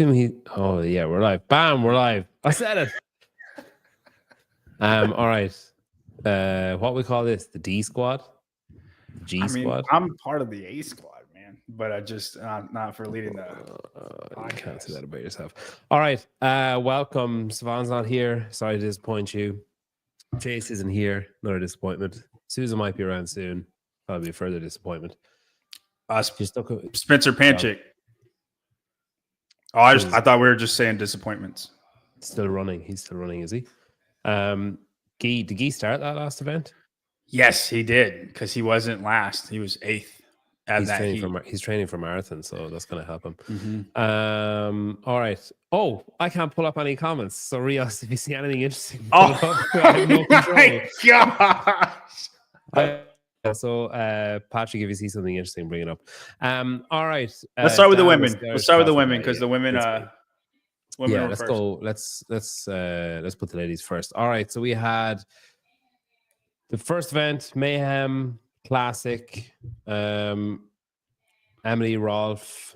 Oh yeah, we're live. Bam, we're live. I said it. All right. What we call this? The D squad? G squad? I'm part of the A squad, man, but I just not for leading the You can't say podcast. that about yourself. All right. Welcome. Savann's not here. Sorry to disappoint you. Chase isn't here. Another disappointment. Susan might be around soon. Probably a further disappointment. She's stuck. Spencer Panchik. Oh, I thought we were just saying disappointments. Still running. He's still running, is he? Did Guy start that last event? Yes, he did, because he wasn't last. He was 8th. He's training for marathon, so that's going to help him. Mm-hmm. All right. Oh, I can't pull up any comments. So, Rios, if you see anything interesting, pull it up. I have no control. My gosh. So, Patrick, if you see something interesting, bring it up. All right. Let's start with the women. Let's start with the women, because the women. Yeah, let's go. Let's put the ladies first. All right. So we had the first event, Mayhem Classic. Emily, Rolf.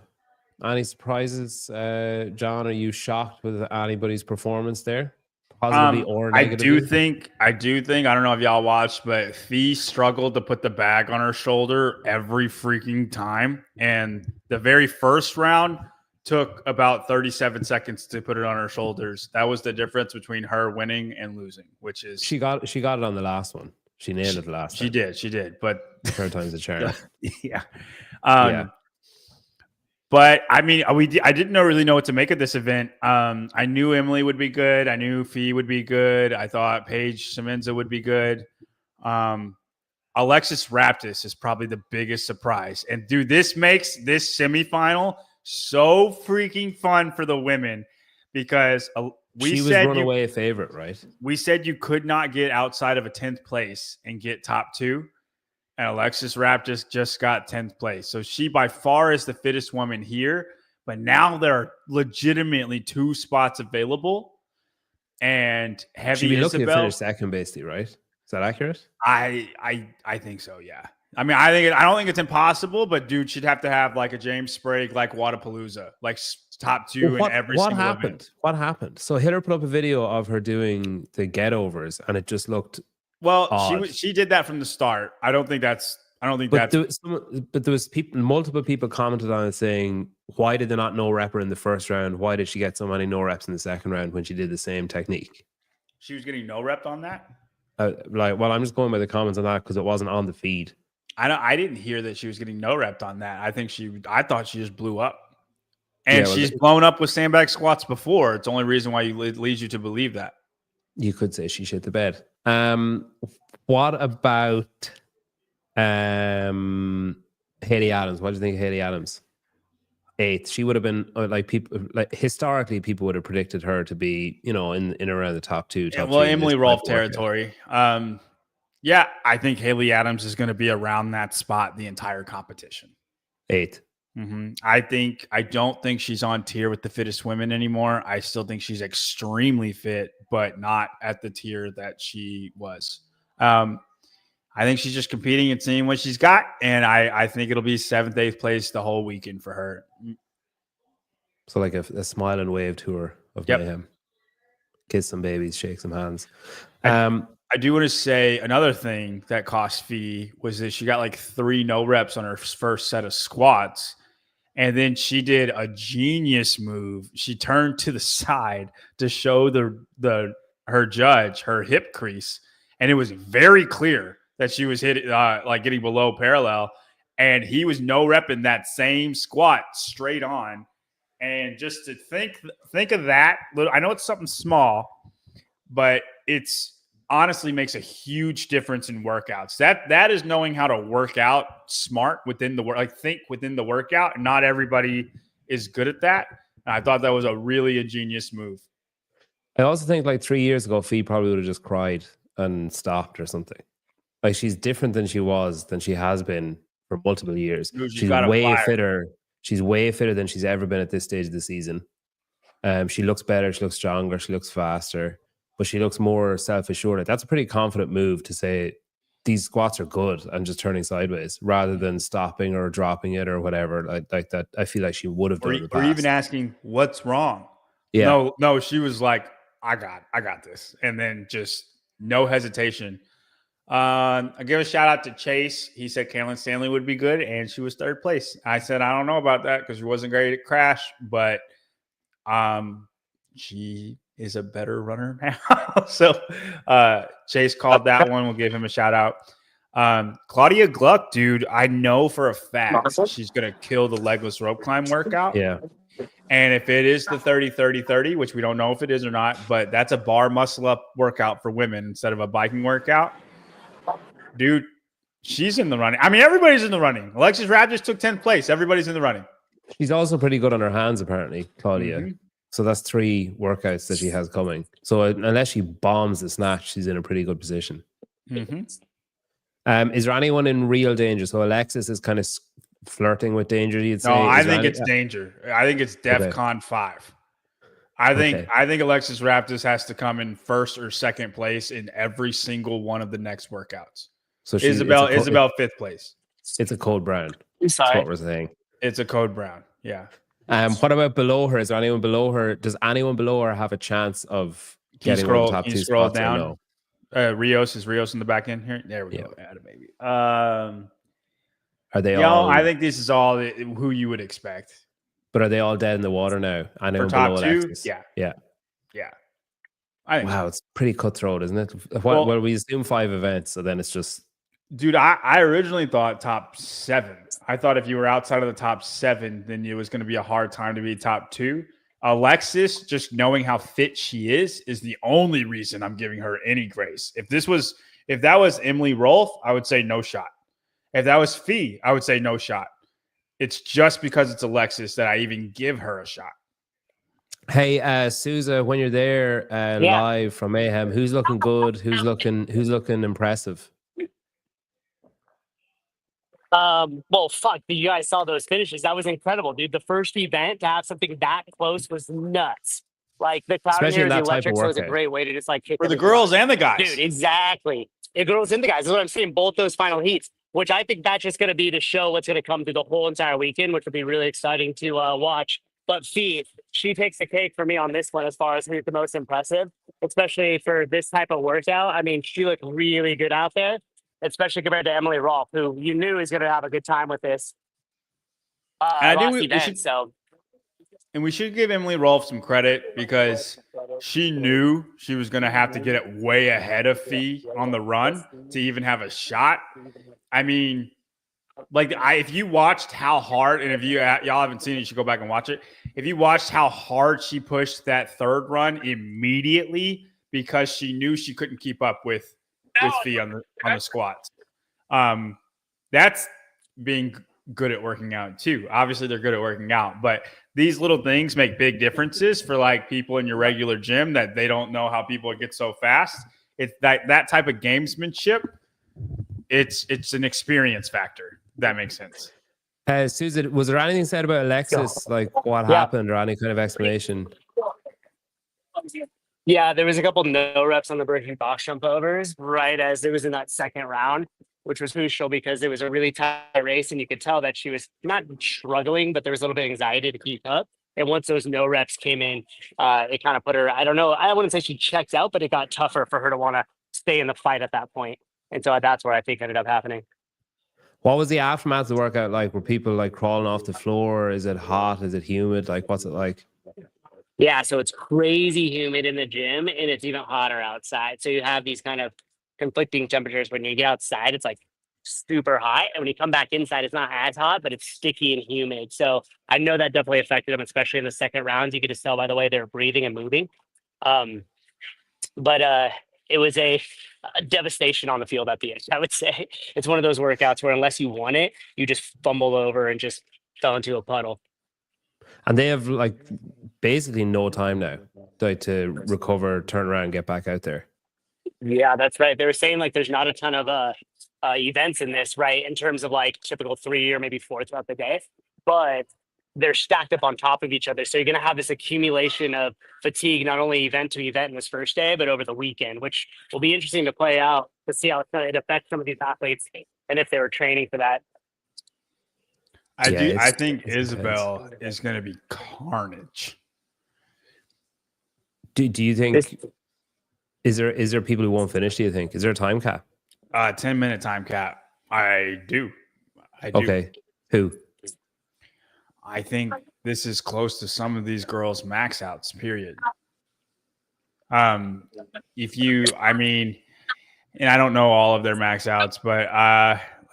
Any surprises, John? Are you shocked with anybody's performance there? Positively or negatively? I do think. I don't know if y'all watched, but Fee struggled to put the bag on her shoulder every freaking time. And the very first round took about 37 seconds to put it on her shoulders. That was the difference between her winning and losing, which is she got it on the last one. She nailed it the last time. She did. But third time's a charm. Yeah. But I mean, I didn't really know what to make of this event. I knew Emily would be good. I knew Fee would be good. I thought Paige Semenza would be good. Alexis Raptis is probably the biggest surprise. And dude, this makes this semifinal so freaking fun for the women, because she was runaway favorite, right? We said you could not get outside of a 10th place and get top 2. And Alexis Raptis just got 10th place. So she by far is the fittest woman here. But now there are legitimately 2 spots available. And Heavy She'd be Isabel, looking to finish second, basically, right? Is that accurate? I think so, yeah. I mean, I don't think it's impossible, but dude, she'd have to have like a James Sprague, like Wadapalooza, like top 2 in every single event. What happened? So Hiller put up a video of her doing the get-overs, and it just looked odd. She did that from the start. But there was multiple people commented on it saying, why did they not no rep her in the first round? Why did she get so many no reps in the second round when she did the same technique? She was getting no rep on that? I'm just going by the comments on that because it wasn't on the feed. I didn't hear that she was getting no rep on that. I thought she just blew up. And she's blown up with sandbag squats before. It's the only reason why it leads you to believe that. You could say she shit the bed. What about Haley Adams? What do you think of Haley Adams? 8th. She would have been historically, people would have predicted her to be, in around the top 2. Emily Rolfe territory. Yeah, I think Haley Adams is going to be around that spot the entire competition. 8th. Mm-hmm. I don't think she's on tier with the fittest women anymore. I still think she's extremely fit, but not at the tier that she was. I think she's just competing and seeing what she's got, and I think it'll be 7th, 8th place the whole weekend for her. So like a smile and wave tour of Mayhem. Kiss some babies, shake some hands. I do want to say another thing that cost Fee was that she got like 3 no reps on her first set of squats. And then she did a genius move. She turned to the side to show her judge her hip crease. And it was very clear that she was getting below parallel. And he was no repping that same squat straight on. And just to think of that, I know it's something small, but it's honestly makes a huge difference in workouts. That is knowing how to work out smart within the think within the workout. And not everybody is good at that. And I thought that was a really ingenious move. I also think 3 years ago, Fee probably would have just cried and stopped or something. Like, she's different than she has been for multiple years. She's way fitter. She's way fitter than she's ever been at this stage of the season. She looks better. She looks stronger. She looks faster. But she looks more self-assured. That's a pretty confident move to say, these squats are good and just turning sideways rather than stopping or dropping it or whatever like that. I feel like she would have done it in the past. Or even asking what's wrong. Yeah. No, she was like, I got this. And then just no hesitation. I give a shout out to Chase. He said Caroline Stanley would be good, and she was third place. I said, I don't know about that because she wasn't great at crash, but she is a better runner now. So Chase called that one. We'll give him a shout out. Claudia Gluck, dude, I know for a fact she's going to kill the legless rope climb workout. Yeah. And if it is the 30-30-30, which we don't know if it is or not, but that's a bar muscle up workout for women instead of a biking workout. Dude, she's in the running. I mean, everybody's in the running. Alexis Raptors took 10th place. Everybody's in the running. She's also pretty good on her hands, apparently, Claudia. Mm-hmm. So that's 3 workouts that she has coming. So unless she bombs the snatch, she's in a pretty good position. Mm-hmm. Is there anyone in real danger? So Alexis is kind of flirting with danger, you'd say? No, I think it's danger. I think it's DEFCON 5. I think Alexis Raptis has to come in first or second place in every single one of the next workouts. So Isabel 5th place. It's a code brown. That's what we're saying. It's a code brown. Yeah. What about below her? Is there anyone below her? Does anyone below her have a chance of getting one of the top 2 spots? Down. Rios in the back end here. There we go. Add a baby. Are they all? I think this is all who you would expect. But are they all dead in the water now? I know for top 2. Alexis. Yeah. I think it's pretty cutthroat, isn't it? Well, we assume 5 events, so then it's just. Dude, I originally thought top 7. I thought if you were outside of the top 7, then it was going to be a hard time to be top 2. Alexis, just knowing how fit she is the only reason I'm giving her any grace. If that was Emily Rolfe, I would say no shot. If that was Fee, I would say no shot. It's just because it's Alexis that I even give her a shot. Hey, Sousa, when you're there live from Mayhem, who's looking good? Who's looking impressive? Well, fuck, you guys saw those finishes. That was incredible, dude. The first event to have something that close was nuts. Like the crowd here, the electric, so it was a great way to just like kick for the girls and the guys. Dude, exactly. The girls and the guys. That's what I'm saying. Both those final heats, which I think that's just going to be the show what's going to come through the whole entire weekend, which will be really exciting to watch. But Fee, she takes the cake for me on this one as far as who's the most impressive, especially for this type of workout. I mean, she looked really good out there, especially compared to Emily Rolfe, who you knew is going to have a good time with this. And we should give Emily Rolfe some credit because she knew she was going to have to get it way ahead of Fee on the run to even have a shot. I mean, if you watched how hard, and if y'all haven't seen it, you should go back and watch it. If you watched how hard she pushed that third run immediately because she knew she couldn't keep up with Fee on the squats. That's being good at working out too. Obviously they're good at working out, but these little things make big differences for like people in your regular gym that they don't know how people get so fast. It's that type of gamesmanship. It's an experience factor. That makes sense. Susan, was there anything said about Alexis, like what happened or any kind of explanation? Yeah, there was a couple no reps on the breaking box jump overs right as it was in that second round, which was crucial because it was a really tight race and you could tell that she was not struggling, but there was a little bit of anxiety to keep up. And once those no reps came in, it kind of put her, I don't know, I wouldn't say she checked out, but it got tougher for her to want to stay in the fight at that point. And so that's where I think ended up happening. What was the aftermath of the workout like? Were people like crawling off the floor? Is it hot? Is it humid? Like, what's it like? Yeah, so it's crazy humid in the gym and it's even hotter outside. So you have these kind of conflicting temperatures. When you get outside, it's like super hot. And when you come back inside, it's not as hot, but it's sticky and humid. So I know that definitely affected them, especially in the second rounds. You could just tell by the way they're breathing and moving. But it was a devastation on the field at the end, I would say. It's one of those workouts where unless you want it, you just fumble over and just fell into a puddle. And they have like basically no time now to recover, turn around, get back out there. Yeah, that's right. They were saying like there's not a ton of events in this, right? In terms of like typical 3 or maybe 4 throughout the day. But they're stacked up on top of each other. So you're going to have this accumulation of fatigue, not only event to event in this first day, but over the weekend, which will be interesting to play out to see how it affects some of these athletes and if they were training for that. I think Isabel is going to be carnage. Do you think is there people who won't finish? Do you think is there a time cap? 10-minute time cap. I do. Okay. Who? I think this is close to some of these girls' max outs, period. And I don't know all of their max outs, but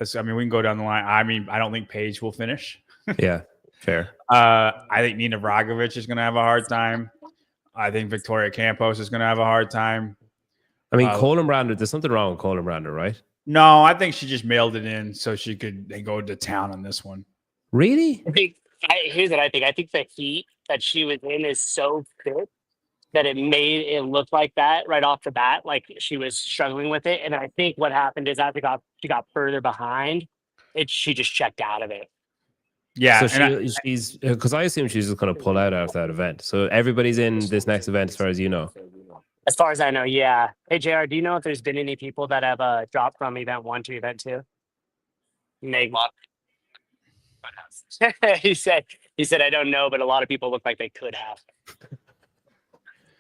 we can go down the line. I don't think Paige will finish. Yeah, fair. I think Nina Vragovic is going to have a hard time. I think Victoria Campos is going to have a hard time. I mean, Colin Brander, there's something wrong with Colin Brander, right? No, I think she just mailed it in so she could go to town on this one. Really? Here's what I think. I think the heat that she was in is so thick that it made it look like that right off the bat, like she was struggling with it. And I think what happened is after she got further behind, she just checked out of it. Yeah. So she's because I assume she's just going to pull out after that event. So everybody's in this next event, as far as you know. As far as I know, yeah. Hey, JR, do you know if there's been any people that have dropped from event 1 to event 2? Meg. he said, I don't know, but a lot of people look like they could have.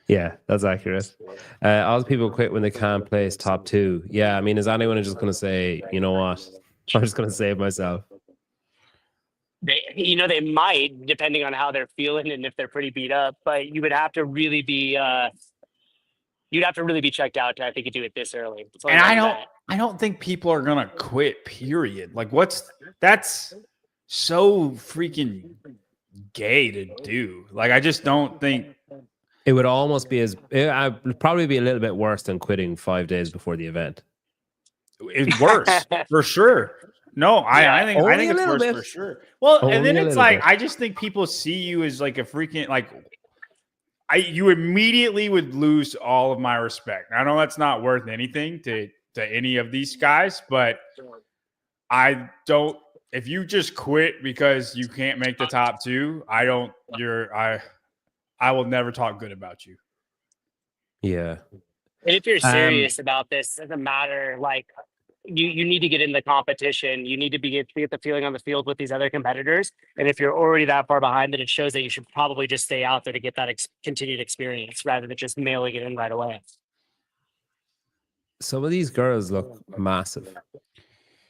Yeah, that's accurate. All the people quit when they can't place top 2. Yeah, I mean, is anyone just going to say, you know what? I'm just going to save myself. They might, depending on how they're feeling and if they're pretty beat up. But you would have to really be, checked out to, I think, do it this early. And I don't think people are gonna quit. Period. Like, that's so freaking gay to do. Like, I just don't think it would almost be would probably be a little bit worse than quitting 5 days before the event. It's worse for sure. No, I think it's worse for sure. Well, and then it's like I just think people see you as like a freaking you immediately would lose all of my respect. I know that's not worth anything to any of these guys, but I don't. If you just quit because you can't make the top 2, I will never talk good about you. Yeah. And if you're serious about this, it doesn't matter. Like, you need to get in the competition. You need to get the feeling on the field with these other competitors. And if you're already that far behind, then it shows that you should probably just stay out there to get that continued experience rather than just mailing it in right away. Some of these girls look massive.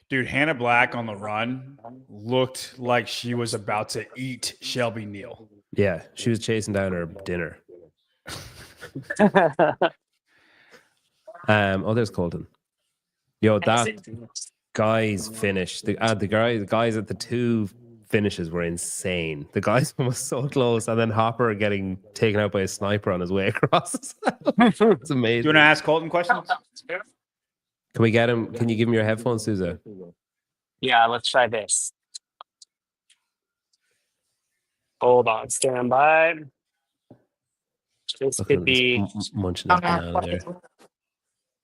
Dude, Hannah Black on the run looked like she was about to eat Shelby Neal. Yeah, she was chasing down her dinner. There's Colton. Yo, that guy's finish. The guys at the 2 finishes were insane. The guys were so close, and then Hopper getting taken out by a sniper on his way across. It's amazing. Do you want to ask Colton questions? Can we get him? Can you give him your headphones, Souza? Yeah, let's try this. Hold on, stand by. This could be munching that banana there.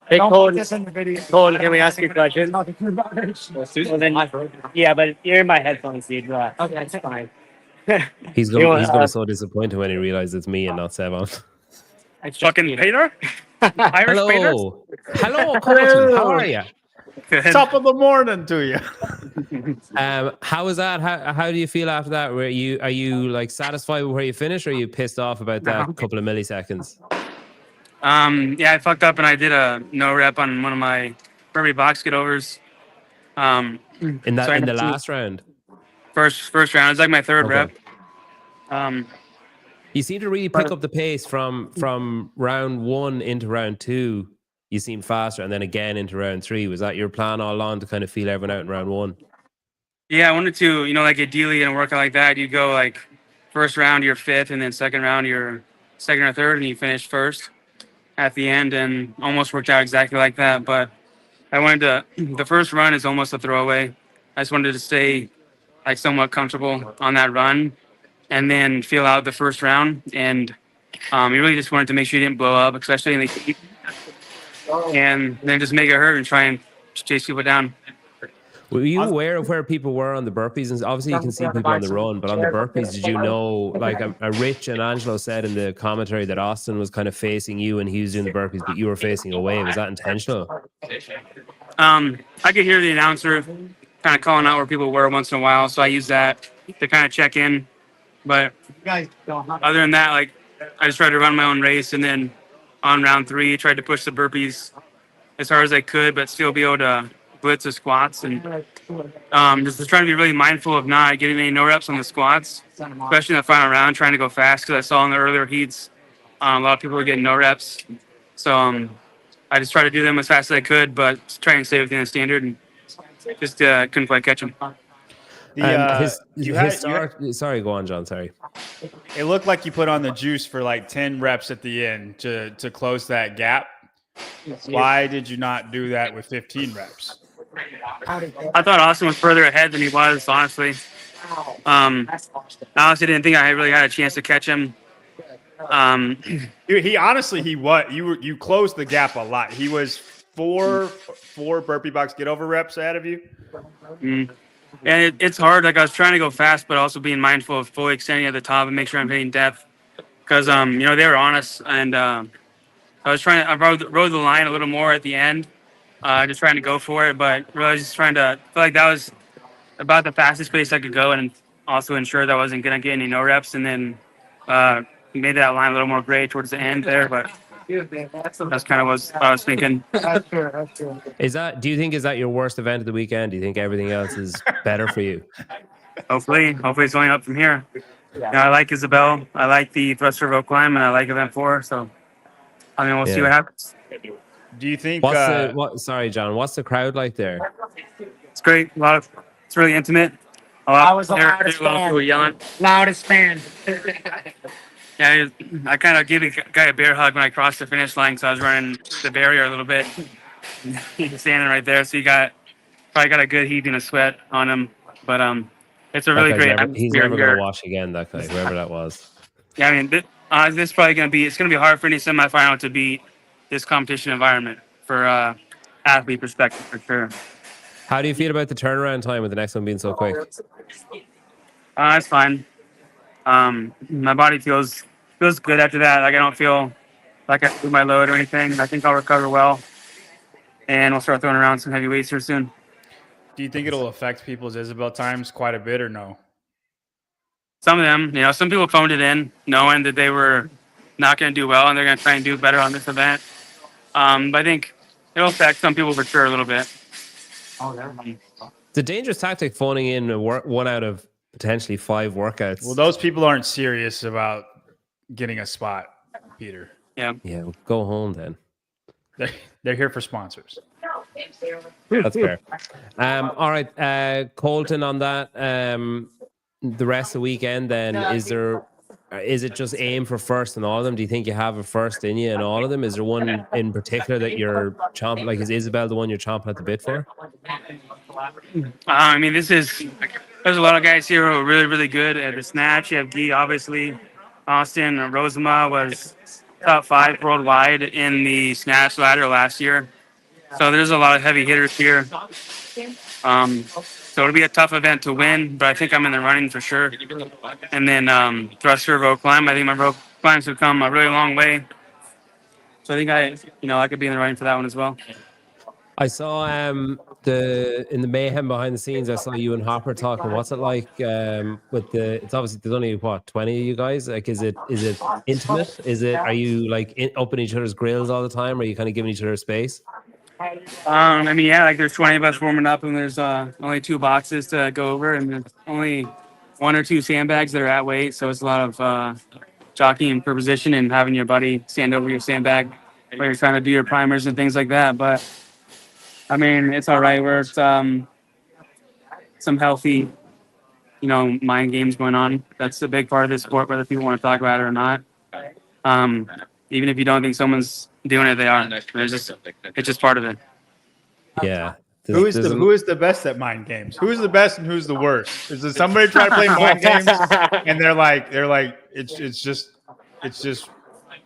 Hey, Colton, can we ask you a question? Yeah, but you're in my headphones, dude. Okay, that's fine. He's going to be so disappointed when he realizes it's me and not Sevon. Fucking Peter? Irish Peter? Hello, Colton. How are you? Top of the morning to you. How was that? How do you feel after that? Are you like satisfied with where you finished, or are you pissed off about that couple of milliseconds? Yeah, I fucked up and I did a no rep on one of my burpee box get overs. In the last round? First round. It's like my third rep. You seem to really pick up the pace from round 1 into round 2. You seem faster, and then again into round 3. Was that your plan all along to kind of feel everyone out in round 1? Yeah, I wanted to, like ideally in a workout like that, you go like first round you're 5th, and then second round you're 2nd or 3rd, and you finish 1st at the end, and almost worked out exactly like that. But I wanted to, the first run is almost a throwaway. I just wanted to stay like somewhat comfortable on that run and then feel out the first round. And you really just wanted to make sure you didn't blow up, especially in the heat, and then just make it hurt and try and chase people down. Were you aware of where people were on the burpees? And obviously you can see people on the run, but on the burpees, did you know, like a Rich and Angelo said in the commentary that Austin was kind of facing you and he was doing the burpees, but you were facing away. Was that intentional? I could hear the announcer kind of calling out where people were once in a while, so I used that to kind of check in. But other than that, like, I just tried to run my own race, and then on round 3, tried to push the burpees as hard as I could, but still be able to blitz the squats, and just trying to be really mindful of not getting any no reps on the squats, especially in the final round, trying to go fast, because I saw in the earlier heats a lot of people were getting no reps. So I just tried to do them as fast as I could, but trying to stay within the standard, and just couldn't quite catch them. Sorry, go on, John. Sorry. It looked like you put on the juice for like 10 reps at the end to close that gap. Why did you not do that with 15 reps? I thought Austin was further ahead than he was, honestly. I honestly didn't think I really had a chance to catch him. You closed the gap a lot. He was four burpee box get over reps ahead of you. And it's hard. Like, I was trying to go fast, but also being mindful of fully extending at the top and make sure I'm hitting depth, because they were honest, and I rode the line a little more at the end, just trying to go for it, but really just trying to feel like that was about the fastest pace I could go, and also ensure that I wasn't going to get any no reps, and then made that line a little more gray towards the end there, but that's kind of what I was thinking. That's true. Do you think is that your worst event of the weekend? Do you think everything else is better for you? Hopefully it's going up from here. I like Isabel. I like the thruster rope climb, and I like event 4. So, we'll see what happens. Do you think? Sorry, John. What's the crowd like there? It's great. It's really intimate. I was the loudest fan. Yelling. Loudest fan. Yeah, I kind of gave the guy a bear hug when I crossed the finish line, so I was running the barrier a little bit. He's standing right there, so probably got a good heat and a sweat on him. But it's a really great atmosphere. He's never going to watch again, that guy, whoever that was. Yeah, this is probably going to be hard for any semifinal to beat this competition environment for athlete perspective, for sure. How do you feel about the turnaround time with the next one being so quick? It's fine. My body feels good after that. Like, I don't feel like I threw my load or anything. I think I'll recover well, and we'll start throwing around some heavy weights here soon. Do you think it'll affect people's Isabel times quite a bit, or no? Some of them, some people phoned it in knowing that they were not going to do well and they're going to try and do better on this event. But I think it'll affect some people for sure a little bit. It's a dangerous tactic, phoning in one out of potentially 5 workouts. Well, those people aren't serious about getting a spot, Peter. Yeah, go home then. They're here for sponsors. That's fair. All right, Colton, on that, the rest of the weekend then, is it just aim for first in all of them? Do you think you have a first in you in all of them? Is there one in particular that you're chomping, like, is Isabel the one you're chomping at the bit for? There's a lot of guys here who are really, really good at the snatch. You have Guy, obviously. Austin Rosema was top 5 worldwide in the snatch ladder last year. So there's a lot of heavy hitters here. So it'll be a tough event to win, but I think I'm in the running for sure. And then thruster rope climb. I think my rope climbs have come a really long way. So I think I could be in the running for that one as well. I saw in the Mayhem behind the scenes, I saw you and Hopper talking. What's it like it's obviously there's only 20 of you guys. Like, is it intimate? Are you like up in each other's grills all the time? Or are you kind of giving each other space? There's 20 of us warming up, and there's only 2 boxes to go over, and there's only 1 or 2 sandbags that are at weight. So it's a lot of jockeying per position and having your buddy stand over your sandbag while you're trying to do your primers and things like that. But it's all right. We're some healthy, mind games going on. That's a big part of this sport, whether people want to talk about it or not. Even if you don't think someone's doing it, they are. It's just part of it. Yeah. Who is the best at mind games? Who's the best and who's the worst? Is there somebody trying to play mind games and they're like it's just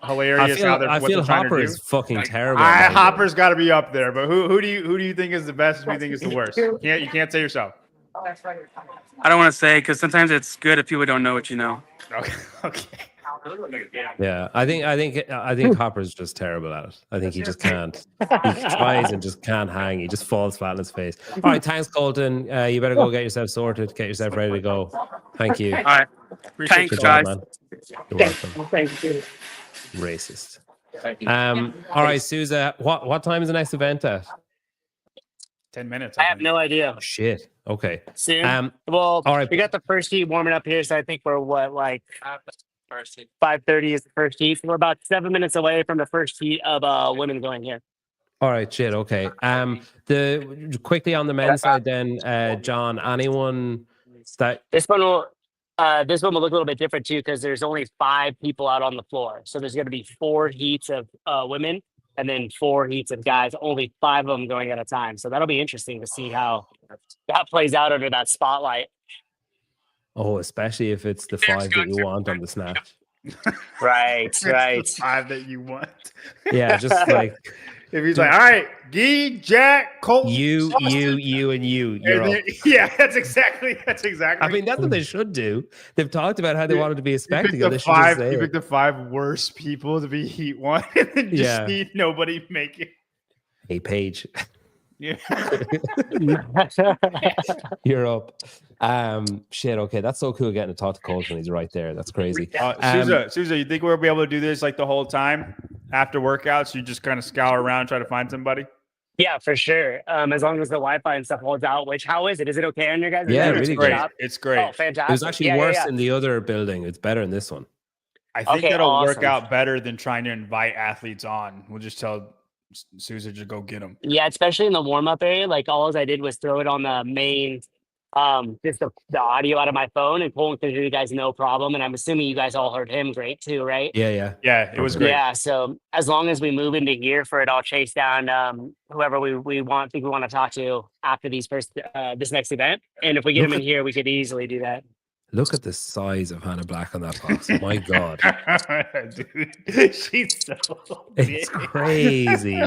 hilarious. I feel Hopper is fucking terrible. Hopper's got to be up there, but who do you think is the best? Who do you think is the worst? You can't say yourself. I don't want to say because sometimes it's good if people don't know what you know. Okay. Yeah, I think Hopper's just terrible at it. I think he just can't. He tries and just can't hang. He just falls flat on his face. All right, thanks, Colton. You better go get yourself sorted. Get yourself ready to go. Thank you. All right. Thanks, guys. Man. You're welcome. Thank you. Racist. All right, Sousa. What time is the next event at? 10 minutes. I have no idea. Shit. Okay. Soon. Well, all right. We got the first heat warming up here, so I think we're 5:30 is the first heat. So we're about 7 minutes away from the first heat of women going here. All right, shit. Okay. Quickly on the men's side, then, John. Anyone that this one will look a little bit different too because there's only 5 people out on the floor. So there's going to be 4 heats of women and then 4 heats of guys. Only 5 of them going at a time. So that'll be interesting to see how that plays out under that spotlight. Oh, especially if it's the 5 that you want on the snatch. Right. The 5 that you want. Yeah, just like if he's like, all right, Guy, Jack, Colton, you, and you. Yeah, that's exactly. I mean, that's what they should do. They've talked about how they wanted to be a spectacle. You pick the 5 worst people to be heat 1, and then just need nobody make it. Hey, Paige. Yeah. You're up. Shit. Okay, that's so cool getting to talk to Colton. He's right there. That's crazy. Sousa, you think we'll be able to do this like the whole time after workouts? You just kind of scour around, try to find somebody. Yeah, for sure. As long as the Wi-Fi and stuff holds out. Which, how is it? Is it okay on your guys? Yeah, really great. It's great. Oh, fantastic. It was actually worse in the other building. It's better in this one. I think that'll work out better than trying to invite athletes on. We'll just tell Sousa to go get them. Yeah, especially in the warm-up area. Like all I did was throw it on the main, just the audio out of my phone, and Colton could hear you guys no problem. And I'm assuming you guys all heard him great too, right? Yeah, it was great. Yeah, so as long as we move into gear for it, I'll chase down whoever we want to talk to after this next event. And if we get them in here, we could easily do that. Look at the size of Hannah Black on that box. My God. Dude, she's so big. It's crazy.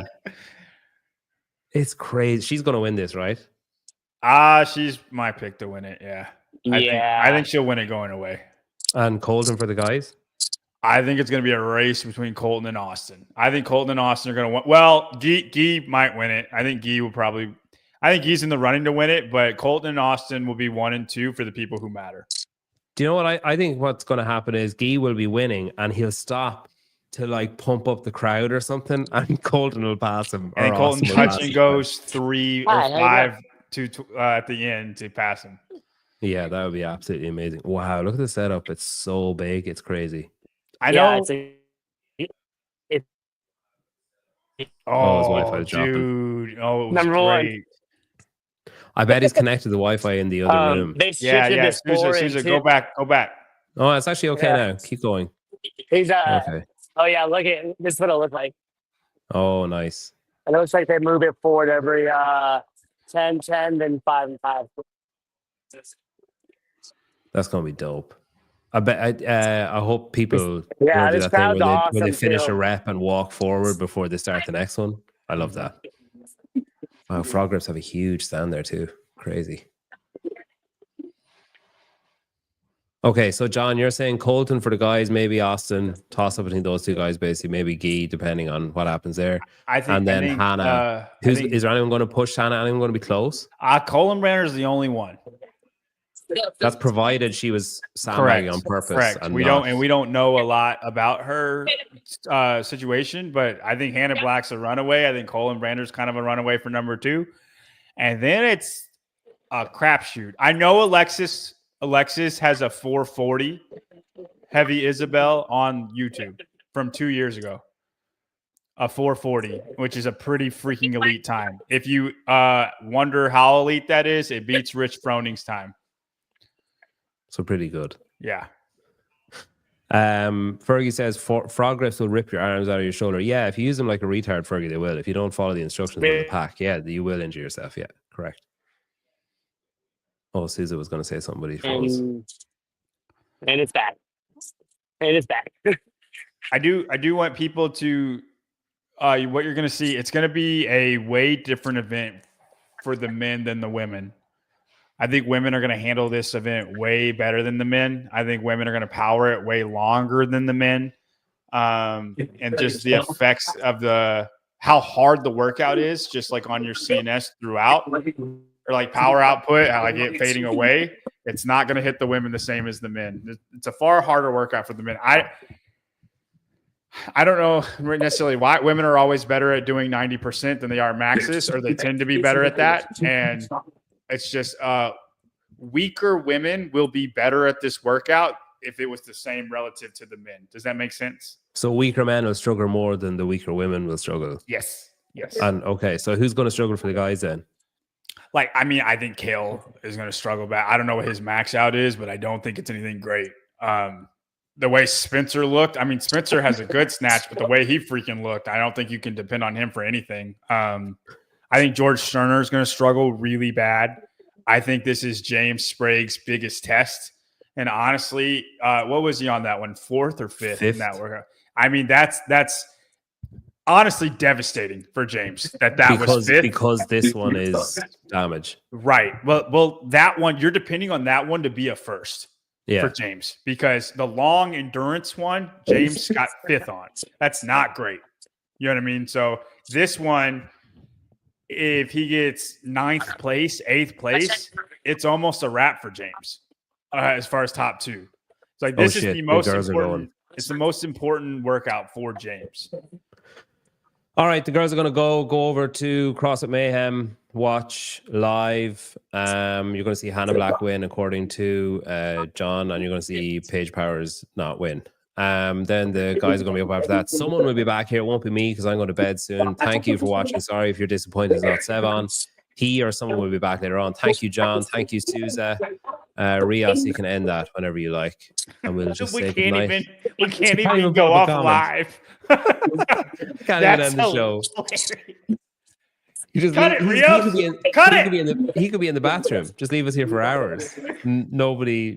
It's crazy. She's going to win this, right? She's my pick to win it, yeah. I think she'll win it going away. And Colton for the guys? I think it's going to be a race between Colton and Austin. I think Colton and Austin are going to win. Well, Guy might win it. I think Guy will probably – I think he's in the running to win it, but Colton and Austin will be 1 and 2 for the people who matter. Do you know what I think what's going to happen is Guy will be winning and he'll stop to like pump up the crowd or something, and Colton will pass him. And Colton touch and goes 3 or 5 to at the end to pass him. Yeah, that would be absolutely amazing. Wow, look at the setup. It's so big. It's crazy. I know. His Wi-Fi dropping. Dude. Oh, it was Number great. 1. I bet he's connected to the Wi-Fi in the other room. Yeah. Sousa, go back. Oh, it's actually okay now. Keep going. He's okay. Oh yeah, look at this is what it looks like. Oh, nice. It looks like they move it forward every 10, then 5 and 5. That's gonna be dope. I bet. I hope people do that thing where they finish a rep and walk forward before they start the next one. I love that. Wow, Frog Grips have a huge stand there too. Crazy. Okay, so John, you're saying Colton for the guys, maybe Austin, toss up between those 2 guys, basically, maybe Guy, depending on what happens there. And then Hannah. Is there anyone going to push Hannah? Anyone going to be close? Colin Branner is the only one. That's provided she was sandbagging on purpose. Correct. We don't know a lot about her situation, but I think Hannah Black's a runaway. I think Colin Brander's kind of a runaway for number 2, and then it's a crapshoot. I know Alexis has a 440 Heavy Isabel on YouTube from 2 years ago. A 440, which is a pretty freaking elite time. If you wonder how elite that is, it beats Rich Froning's time. So pretty good. Yeah. Fergie says frog grips will rip your arms out of your shoulder. Yeah, if you use them like a retard, Fergie, they will. If you don't follow the instructions in the pack, you will injure yourself. Yeah, correct. Oh, Sousa was going to say something, but he froze. And it's back. I do want people to what you're going to see. It's going to be a way different event for the men than the women. I think women are going to handle this event way better than the men. I think women are going to power it way longer than the men. And just the effects of how hard the workout is, just like on your CNS throughout, or like power output, how like it fading away. It's not going to hit the women the same as the men. It's a far harder workout for the men. I don't know necessarily why women are always better at doing 90% than they are maxes, or they tend to be better at that. And it's just weaker women will be better at this workout if it was the same relative to the men. Does that make sense? So weaker men will struggle more than the weaker women will struggle. Yes. And okay, so who's going to struggle for the guys then? Like, I mean, I think Kale is going to struggle back. I don't know what his max out is, but I don't think it's anything great. The way Spencer looked, I mean, Spencer has a good snatch, but the way he freaking looked, I don't think you can depend on him for anything. I think George Sterner is going to struggle really bad. I think this is James Sprague's biggest test. And honestly, what was he on that one? 4th or 5th in that workout? I mean, that's honestly devastating for James that was 5th. Because this one is damage. Right. Well, that one, you're depending on that one to be a first. Yeah. For James, because the long endurance one, James got 5th on. That's not great. You know what I mean? So this one, if he gets 9th place, 8th place, it's almost a wrap for James as far as top 2. It's like this is the most important. It's the most important workout for James. All right, the girls are going to go over to CrossFit Mayhem, watch live. You're going to see Hannah Black win, according to John, and you're going to see Paige Powers not win. Then the guys are going to be up after that. Someone will be back here. It won't be me because I'm going to bed soon. Thank you for watching. Sorry if you're disappointed it's not Sevon. He or someone will be back later on. Thank you, John. Thank you, Sousa. Rios, you can end that whenever you like. And we'll just say goodnight. We can't even go off live. Can't even end the show. You just cut it, Rio. He could be in the bathroom. Just leave us here for hours. Nobody